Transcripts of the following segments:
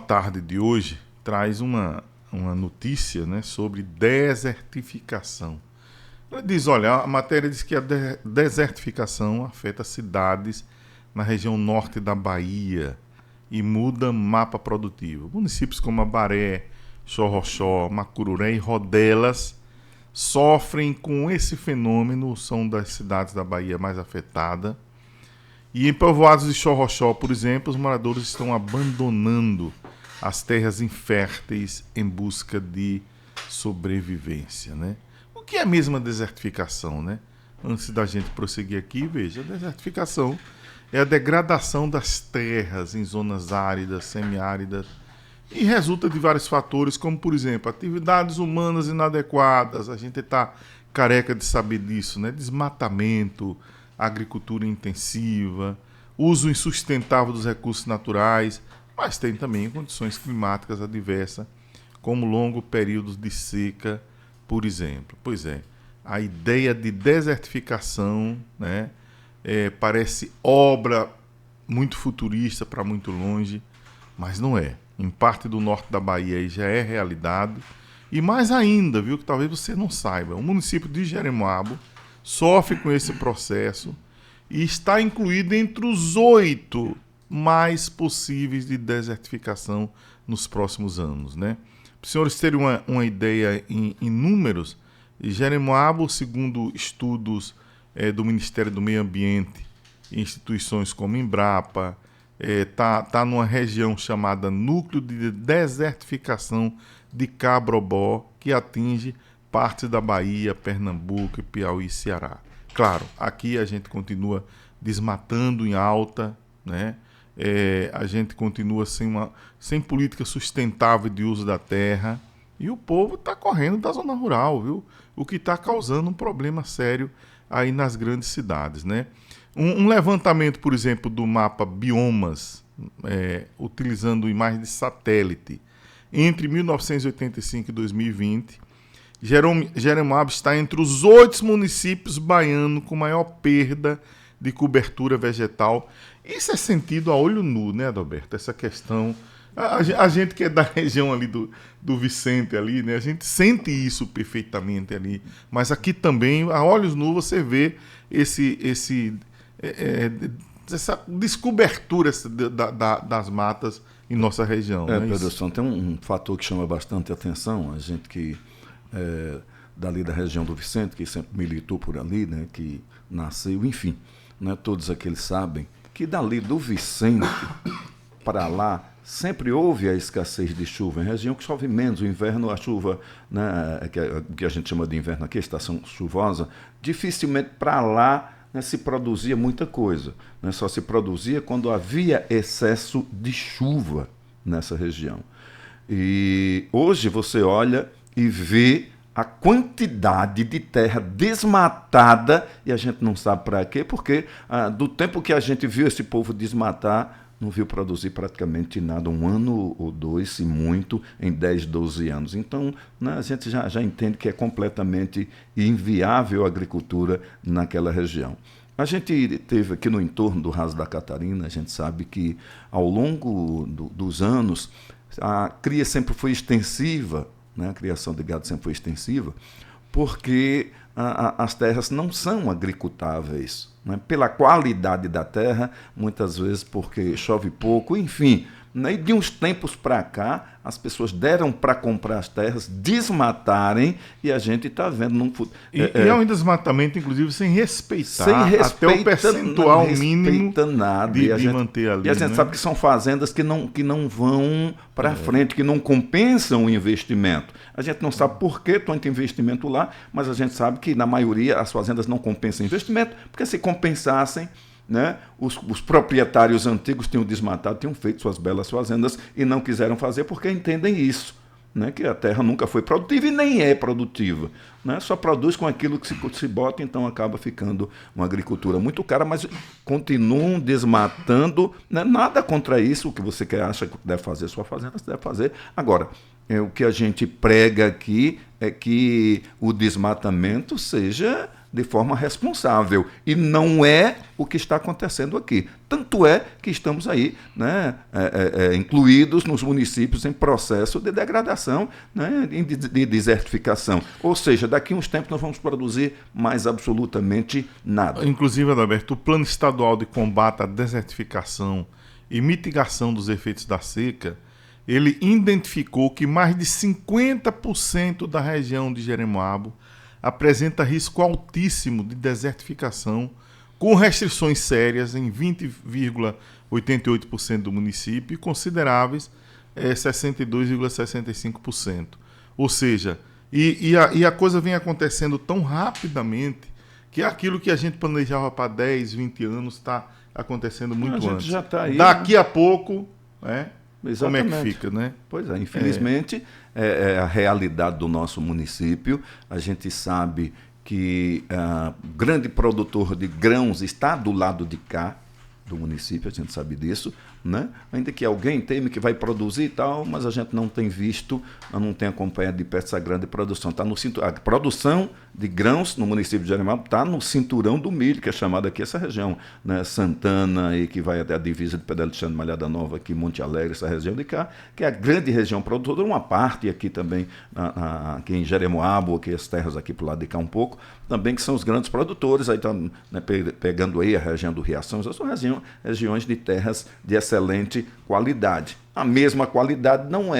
Tarde de hoje traz uma notícia, né, sobre desertificação. Ela diz, olha, a matéria diz que a desertificação afeta cidades na região norte da Bahia e muda mapa produtivo. Municípios como Abaré, Xorroxó, Macururé e Rodelas sofrem com esse fenômeno, são das cidades da Bahia mais afetadas. E em povoados de Xorroxó, por exemplo, os moradores estão abandonando as terras inférteis em busca de sobrevivência, né? O que é a mesma desertificação, né? Antes da gente prosseguir aqui, veja, a desertificação é a degradação das terras em zonas áridas, semiáridas, e resulta de vários fatores, como, por exemplo, atividades humanas inadequadas, a gente está careca de saber disso, né? Desmatamento, agricultura intensiva, uso insustentável dos recursos naturais, mas tem também condições climáticas adversas, como longos períodos de seca, por exemplo. Pois é, a ideia de desertificação, né, parece obra muito futurista para muito longe, mas não é. Em parte do norte da Bahia já é realidade. E mais ainda, viu, que talvez você não saiba, o município de Jeremoabo sofre com esse processo e está incluído entre os 8 mais possíveis de desertificação nos próximos anos, né? Para os senhores terem uma ideia em números, Jeremoabo, segundo estudos do Ministério do Meio Ambiente, instituições como Embrapa, tá numa região chamada Núcleo de Desertificação de Cabrobó, que atinge partes da Bahia, Pernambuco, Piauí e Ceará. Claro, aqui a gente continua desmatando em alta, né? A gente continua sem política sustentável de uso da terra e o povo está correndo da zona rural, viu? O que está causando um problema sério aí nas grandes cidades, né? Um levantamento, por exemplo, do mapa Biomas, utilizando imagens de satélite, entre 1985 e 2020, Jeremoabo está entre os 8 municípios baianos com maior perda de cobertura vegetal. Isso é sentido a olho nu, né, Adalberto? Essa questão. A gente que é da região ali do Vicente, ali, né? A gente sente isso perfeitamente ali. Mas aqui também, a olhos nus, você vê essa descobertura das matas em nossa região. Pedro Santos, tem um fator que chama bastante atenção, a gente que dali da região do Vicente, que sempre militou por ali, né, que nasceu, enfim, né, todos aqueles sabem que dali do Vicente para lá sempre houve a escassez de chuva, em região que chove menos, o inverno, a chuva, né, que a gente chama de inverno aqui, estação chuvosa, dificilmente para lá, né, se produzia muita coisa, né, só se produzia quando havia excesso de chuva nessa região. E hoje você olha e vê a quantidade de terra desmatada e a gente não sabe para quê, porque do tempo que a gente viu esse povo desmatar, não viu produzir praticamente nada, 1 ano ou 2, se muito, em 10, 12 anos. Então, né, a gente já entende que é completamente inviável a agricultura naquela região. A gente teve aqui no entorno do Raso da Catarina, a gente sabe que ao longo dos anos a cria sempre foi extensiva, né? A criação de gado sempre foi extensiva, porque as terras não são agricultáveis, né? Pela qualidade da terra, muitas vezes porque chove pouco, enfim. Né? E de uns tempos para cá, as pessoas deram para comprar as terras, desmatarem, e a gente está vendo num futuro. É um desmatamento, inclusive, sem respeitar até o percentual mínimo nada, de manter ali. E a gente, né, sabe que são fazendas que não vão para frente, que não compensam o investimento. A gente não sabe por que tanto investimento lá, mas a gente sabe que, na maioria, as fazendas não compensam investimento, porque se compensassem, né, os proprietários antigos tinham desmatado, tinham feito suas belas fazendas e não quiseram fazer porque entendem isso, né, que a terra nunca foi produtiva e nem é produtiva, né, só produz com aquilo que se bota, então acaba ficando uma agricultura muito cara, mas continuam desmatando, né, nada contra isso, o que você acha que deve fazer sua fazenda, você deve fazer. Agora, o que a gente prega aqui é que o desmatamento seja de forma responsável. E não é o que está acontecendo aqui. Tanto é que estamos aí, né, incluídos nos municípios em processo de degradação, né, de desertificação. Ou seja, daqui a uns tempos nós vamos produzir mais absolutamente nada. Inclusive, Adalberto, o Plano Estadual de Combate à Desertificação e Mitigação dos Efeitos da Seca, ele identificou que mais de 50% da região de Jeremoabo apresenta risco altíssimo de desertificação, com restrições sérias em 20,88% do município e consideráveis 62,65%. Ou seja, a coisa vem acontecendo tão rapidamente que aquilo que a gente planejava para 10, 20 anos está acontecendo muito antes. Já tá aí, daqui a pouco, exatamente. Como é que fica, né? Pois é, infelizmente, é a realidade do nosso município. A gente sabe que o grande produtor de grãos está do lado de cá do município, a gente sabe disso, né? Ainda que alguém teme que vai produzir e tal, mas a gente não tem visto, não tem acompanhado de perto essa grande produção. A produção de grãos no município de Jeremoabo está no cinturão do milho, que é chamada aqui essa região, né? Santana, e que vai até a divisa de Pedro Alexandre, Malhada Nova, aqui Monte Alegre, essa região de cá, que é a grande região produtora, uma parte aqui também, aqui em Jeremoabo, aqui as terras aqui para o lado de cá um pouco, também que são os grandes produtores, aí estão, né, pegando aí a região do Riachão, essas são regiões de terras de excelente qualidade. A mesma qualidade não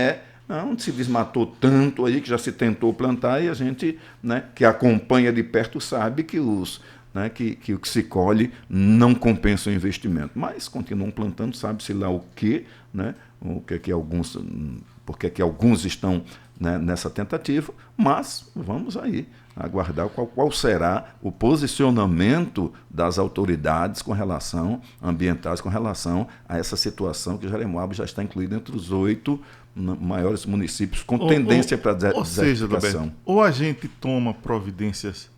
se desmatou tanto aí, que já se tentou plantar, e a gente, né, que acompanha de perto sabe que que o que se colhe não compensa o investimento. Mas continuam plantando, sabe-se lá o quê, né, porque que alguns estão, né, nessa tentativa, mas vamos aí aguardar qual será o posicionamento das autoridades ambientais com relação a essa situação que Jeremoabo já está incluído entre os 8 maiores municípios com tendência para desertificação. Ou a gente toma providências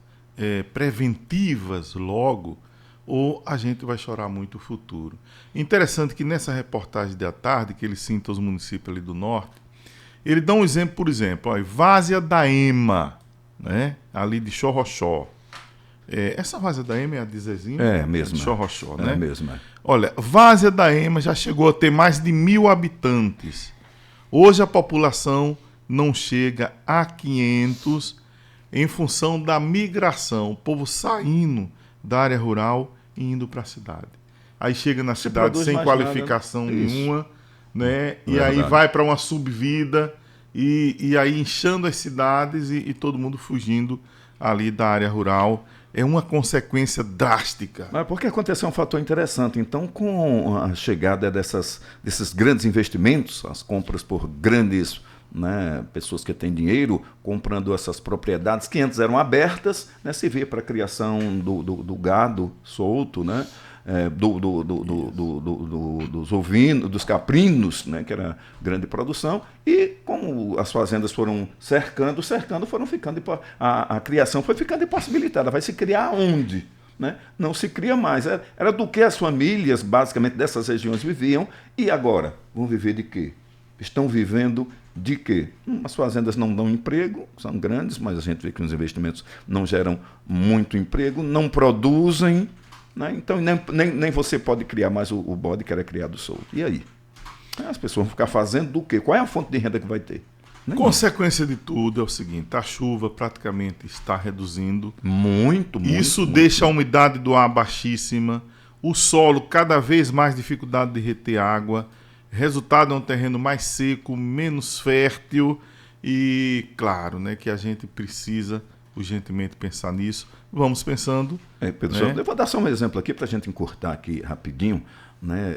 preventivas logo, ou a gente vai chorar muito o futuro. Interessante que nessa reportagem de à tarde, que ele cita os municípios ali do norte, ele dá um exemplo, por exemplo, Várzea da Ema, né? Ali de Xorroxó. Essa Várzea da Ema é a de Zezinho? É mesmo. De Xorroxó, né? É mesmo. Olha, Várzea da Ema já chegou a ter mais de 1.000 habitantes. Hoje a população não chega a 500 em função da migração, o povo saindo da área rural e indo para a cidade. Aí chega na cidade sem qualificação nenhuma, né? E aí vai para uma subvida e aí inchando as cidades e todo mundo fugindo ali da área rural. É uma consequência drástica. Mas porque aconteceu um fator interessante. Então, com a chegada desses grandes investimentos, as compras por grandes, né, pessoas que têm dinheiro comprando essas propriedades que antes eram abertas, né, se vê para a criação do gado solto, né, dos ovinos, dos caprinos, né, que era grande produção, e como as fazendas foram cercando, foram ficando, a criação foi ficando impossibilitada. Vai se criar onde? Né? Não se cria mais. Era do que as famílias, basicamente, dessas regiões viviam, e agora? Vão viver de quê? Estão vivendo de quê? As fazendas não dão emprego, são grandes, mas a gente vê que os investimentos não geram muito emprego, não produzem, né? Então nem você pode criar mais o bode que era criado solto. E aí? As pessoas vão ficar fazendo do quê? Qual é a fonte de renda que vai ter? Consequência de tudo é o seguinte: a chuva praticamente está reduzindo. Muito. Isso deixa a umidade do ar baixíssima, o solo cada vez mais dificuldade de reter água. Resultado é um terreno mais seco, menos fértil e, claro, né, que a gente precisa urgentemente pensar nisso. Vamos pensando. Pedro, né? Eu vou dar só um exemplo aqui para a gente encurtar aqui rapidinho. Né?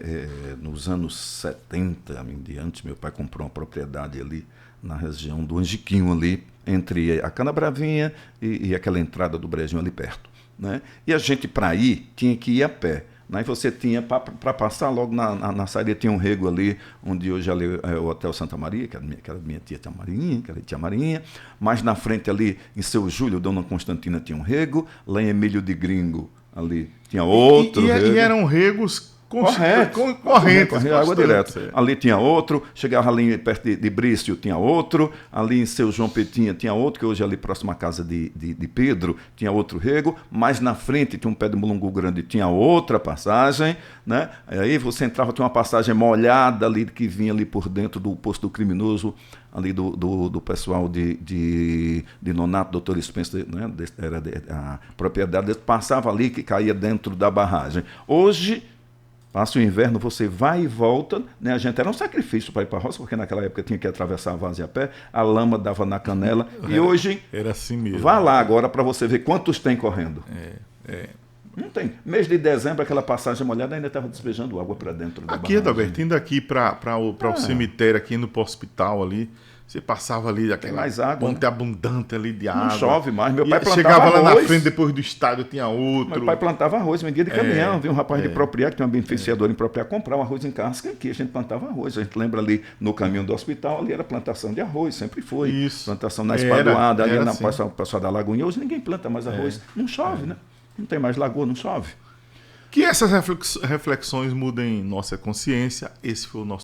Nos anos 70 em diante, meu pai comprou uma propriedade ali na região do Angiquinho, ali entre a Canabravinha e aquela entrada do Brejinho ali perto. Né? E a gente, para ir, tinha que ir a pé. Aí você tinha, para passar logo na saída, tinha um rego ali, onde hoje ali é o Hotel Santa Maria, que era minha tia Marinha, que era tia Marinha. Mais na frente ali, em Seu Júlio, Dona Constantina tinha um rego. Lá em Emílio de Gringo, ali, tinha outro rego. E eram regos corrente, água direto. Ali tinha outro, chegava ali perto de Brício, tinha outro, ali em Seu João Petinha tinha outro, que hoje é ali próximo à casa de Pedro, tinha outro rego, mais na frente tinha um pé de mulungu grande, tinha outra passagem, né? Aí você entrava, tinha uma passagem molhada ali, que vinha ali por dentro do posto do criminoso, ali do pessoal de Nonato, doutor Spencer, né? Era a propriedade, passava ali, que caía dentro da barragem. Hoje, passa o inverno, você vai e volta, né? A gente era um sacrifício para ir para a roça, porque naquela época tinha que atravessar a várzea a pé, a lama dava na canela, e hoje, era assim mesmo. Vá lá agora para você ver quantos tem correndo. Não tem. Mês de dezembro, aquela passagem molhada ainda estava despejando água para dentro da aqui, barragem. Adalberto, indo aqui para o cemitério, aqui indo para o hospital ali, você passava ali aquela ponte abundante ali de água. Não chove mais. Meu pai plantava chegava arroz. lá na frente, depois do estádio tinha outro. Meu pai plantava arroz, vendia de caminhão. Viu um rapaz de Propriá, que tem um beneficiador em Propriá, comprar um arroz em casca aqui. A gente plantava arroz. A gente lembra ali no caminho do hospital, ali era plantação de arroz, sempre foi. Isso. Plantação na Espadoada, ali na assim. Passada da Lagoinha. Hoje ninguém planta mais arroz. Não chove, né? Não tem mais lagoa, não chove. Que essas reflexões mudem nossa consciência. Esse foi o nosso